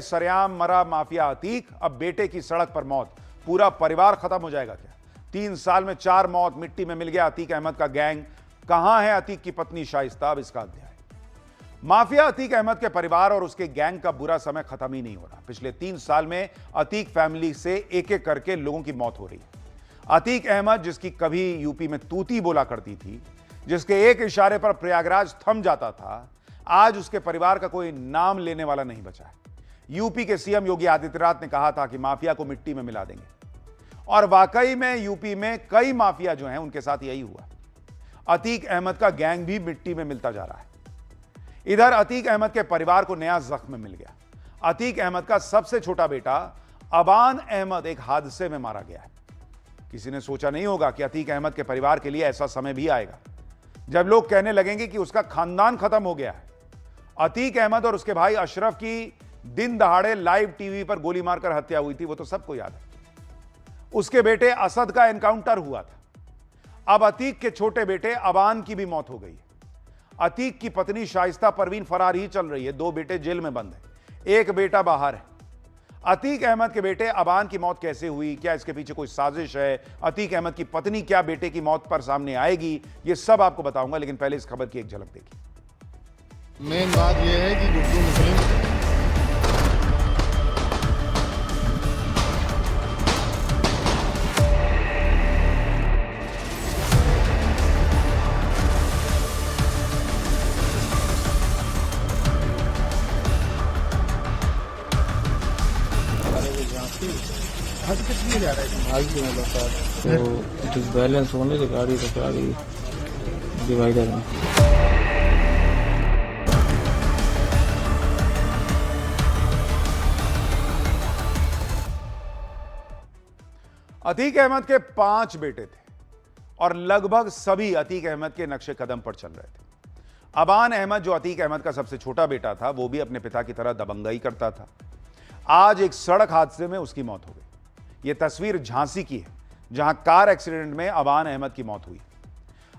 सरेआम मरा माफिया अतीक, अब बेटे की सड़क पर मौत, पूरा परिवार खत्म हो जाएगा क्या? 3 साल में 4 मौत, मिट्टी में मिल गया अतीक अहमद का गैंग। कहां है अतीक की पत्नी शाइस्ता? अब इसका अध्याय। माफिया अतीक अहमद के परिवार और उसके गैंग का बुरा समय खत्म ही नहीं हो रहा। पिछले 3 साल में अतीक फैमिली से एक एक करके लोगों की मौत हो रही है। अतीक अहमद, जिसकी कभी यूपी में तूती बोला करती थी, जिसके एक इशारे पर प्रयागराज थम जाता था, आज उसके परिवार का कोई नाम लेने वाला नहीं बचा है। यूपी के सीएम योगी आदित्यनाथ ने कहा था कि माफिया को मिट्टी में मिला देंगे, और वाकई में यूपी में कई माफिया जो हैं उनके साथ यही हुआ। अतीक अहमद का गैंग भी मिट्टी में मिलता जा रहा है। इधर अतीक अहमद के परिवार को नया जख्म मिल गया। अतीक अहमद का सबसे छोटा बेटा अबान अहमद एक हादसे में मारा गया है। किसी ने सोचा नहीं होगा कि अतीक अहमद के परिवार के लिए ऐसा समय भी आएगा जब लोग कहने लगेंगे कि उसका खानदान खत्म हो गया है। अतीक अहमद और उसके भाई अशरफ की दिन दहाड़े लाइव टीवी पर गोली मारकर हत्या हुई थी, वो तो सबको याद है। उसके बेटे असद का एनकाउंटर हुआ था। अब अतीक के छोटे बेटे अबान की भी मौत हो गई है। अतीक की पत्नी शाइस्ता परवीन फरार ही चल रही है। 2 बेटे जेल में बंद है, 1 बेटा बाहर है। अतीक अहमद के बेटे अबान की मौत कैसे हुई? क्या इसके पीछे कोई साजिश है? अतीक अहमद की पत्नी क्या बेटे की मौत पर सामने आएगी? ये सब आपको बताऊंगा, लेकिन पहले इस खबर की एक झलक देखिए। मेन बात यह है कि गुड्डू मुस्लिम तो बैलेंस होने से गाड़ी टकरा गई डिवाइडर में। अतीक अहमद के 5 बेटे थे और लगभग सभी अतीक अहमद के नक्शे कदम पर चल रहे थे। अबान अहमद, जो अतीक अहमद का सबसे छोटा बेटा था, वो भी अपने पिता की तरह दबंगई करता था। आज एक सड़क हादसे में उसकी मौत हो गई। यह तस्वीर झांसी की है, जहां कार एक्सीडेंट में अबान अहमद की मौत हुई।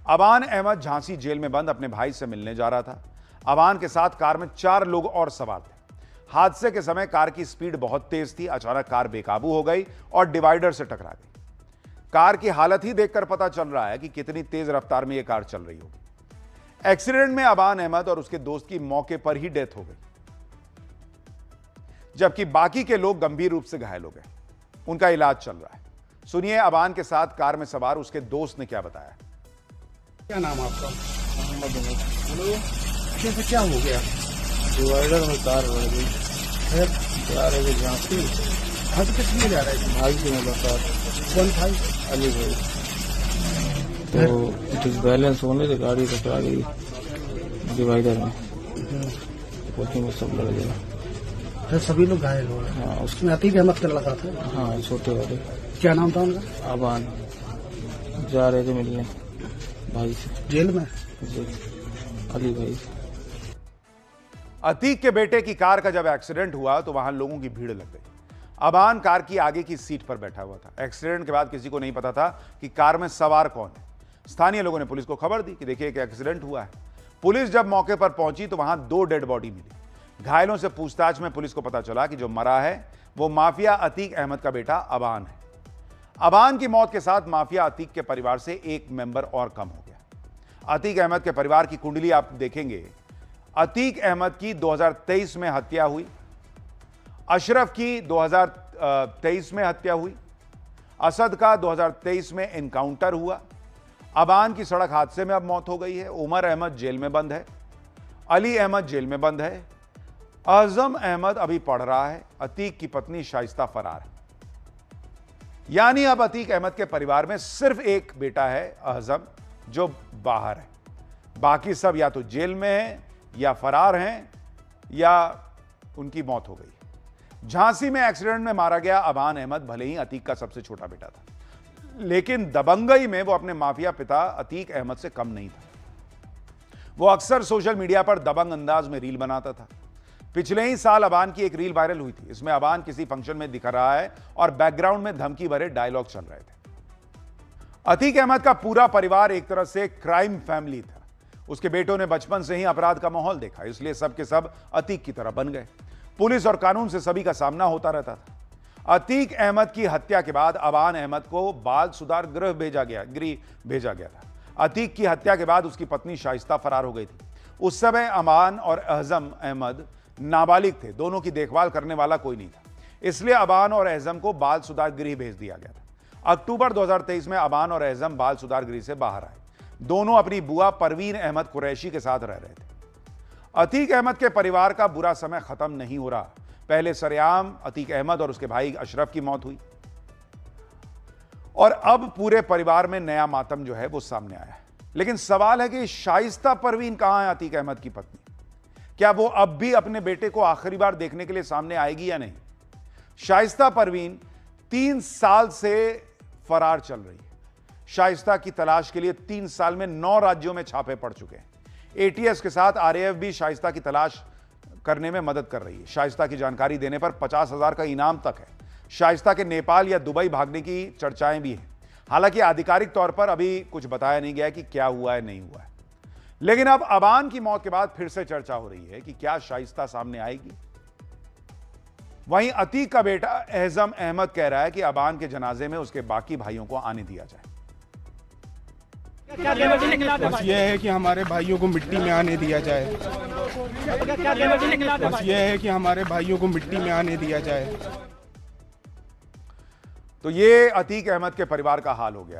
अबान अहमद झांसी जेल में बंद अपने भाई से मिलने जा रहा था। अबान के साथ कार में 4 लोग और सवार थे। हादसे के समय कार की स्पीड बहुत तेज थी। अचानक कार बेकाबू हो गई और डिवाइडर से टकरा गई। कार की हालत ही देखकर पता चल रहा है कि कितनी तेज रफ्तार में यह कार चल रही होगी। एक्सीडेंट में अबान अहमद और उसके दोस्त की मौके पर ही डेथ हो गई, जबकि बाकी के लोग गंभीर रूप से घायल हो गए। उनका इलाज चल रहा है। सुनिए अबान के साथ कार में सवार उसके दोस्त ने क्या बताया। क्या नाम आपका? कैसे क्या हो गया? डिवाइडर में कार बढ़ गई। फिर जा रहे थे झांसी, आज कितनी जा रहे थे? भाई की मुलाकात। कौन भाई? अली भाई। तो बैलेंस होने से गाड़ी टकरा गई डिवाइडर में। उसी में सब लड़ गया। फिर सभी लोग घायल हो गए। हाँ, उसमें अतीक अहमद का लड़का था। हाँ, छोटे वाले। क्या नाम था उनका? अबान। जा रहे थे मिलने भाई से जेल में। जी, अली भाई। अतीक के बेटे की कार का जब एक्सीडेंट हुआ तो वहां लोगों की भीड़ लग गई। अबान कार की आगे की सीट पर बैठा हुआ था। एक्सीडेंट के बाद किसी को नहीं पता था कि कार में सवार कौन है। स्थानीय लोगों ने पुलिस को खबर दी कि देखिए एक एक्सीडेंट हुआ है। पुलिस जब मौके पर पहुंची तो वहां 2 डेड बॉडी मिली। घायलों से पूछताछ में पुलिस को पता चला कि जो मरा है वो माफिया अतीक अहमद का बेटा अबान है। अबान की मौत के साथ माफिया अतीक के परिवार से एक मेंबर और कम हो गया। अतीक अहमद के परिवार की कुंडली आप देखेंगे। अतीक अहमद की 2023 में हत्या हुई, अशरफ की 2023 में हत्या हुई, असद का 2023 में एनकाउंटर हुआ, अबान की सड़क हादसे में अब मौत हो गई है, उमर अहमद जेल में बंद है, अली अहमद जेल में बंद है, आजम अहमद अभी पढ़ रहा है, अतीक की पत्नी शाइस्ता फरार है। यानी अब अतीक अहमद के परिवार में सिर्फ एक बेटा है आजम, जो बाहर है। बाकी सब या तो जेल में हैं, या फरार हैं, या उनकी मौत हो गई। झांसी में एक्सीडेंट में मारा गया अबान अहमद भले ही अतीक का सबसे छोटा बेटा था, लेकिन दबंगई में वो अपने माफिया पिता अतीक अहमद से कम नहीं था। वो अक्सर सोशल मीडिया पर दबंग अंदाज में रील बनाता था। पिछले ही साल अबान की एक रील वायरल हुई थी। इसमें अबान किसी फंक्शन में दिख रहा है और बैकग्राउंड में धमकी भरे डायलॉग चल रहे थे। अतीक अहमद का पूरा परिवार एक तरह से क्राइम फैमिली था। उसके बेटों ने बचपन से ही अपराध का माहौल देखा, इसलिए सब के सब अतीक की तरह बन गए। पुलिस और कानून से सभी का सामना होता रहता था। अतीक अहमद की हत्या के बाद अबान अहमद को बाल सुधार गृह भेजा गया था। अतीक की हत्या के बाद उसकी पत्नी शाइस्ता फरार हो गई थी। उस समय अबान और अहजम अहमद नाबालिग थे, दोनों की देखभाल करने वाला कोई नहीं था, इसलिए अबान और अहजम को बाल सुधार गृह भेज दिया गया था। अक्टूबर 2023 में अबान और अहजम बाल सुधार गृह से बाहर आए। दोनों अपनी बुआ परवीन अहमद कुरैशी के साथ रह रहे थे। अतीक अहमद के परिवार का बुरा समय खत्म नहीं हो रहा। पहले सरेआम अतीक अहमद और उसके भाई अशरफ की मौत हुई और अब पूरे परिवार में नया मातम जो है वो सामने आया है। लेकिन सवाल है कि शाइस्ता परवीन कहां है, अतीक अहमद की पत्नी? क्या वो अब भी अपने बेटे को आखिरी बार देखने के लिए सामने आएगी या नहीं? शाइस्ता परवीन 3 साल से फरार चल रही है। शाइस्ता की तलाश के लिए 3 साल में 9 राज्यों में छापे पड़ चुके हैं। एटीएस के साथ आरएएफ भी शाइस्ता की तलाश करने में मदद कर रही है। शाइस्ता की जानकारी देने पर 50,000 का इनाम तक है। शाइस्ता के नेपाल या दुबई भागने की चर्चाएं भी हैं। हालांकि आधिकारिक तौर पर अभी कुछ बताया नहीं गया कि क्या हुआ है, नहीं हुआ है। लेकिन अब अबान की मौत के बाद फिर से चर्चा हो रही है कि क्या शाइस्ता सामने आएगी। वहीं अतीक का बेटा अहजम अहमद कह रहा है कि अबान के जनाजे में उसके बाकी भाइयों को आने दिया जाए। बस ये है कि हमारे भाइयों को मिट्टी में आने दिया जाए। बस ये है कि हमारे भाइयों को मिट्टी में आने दिया जाए। तो ये अतीक अहमद के परिवार का हाल हो गया।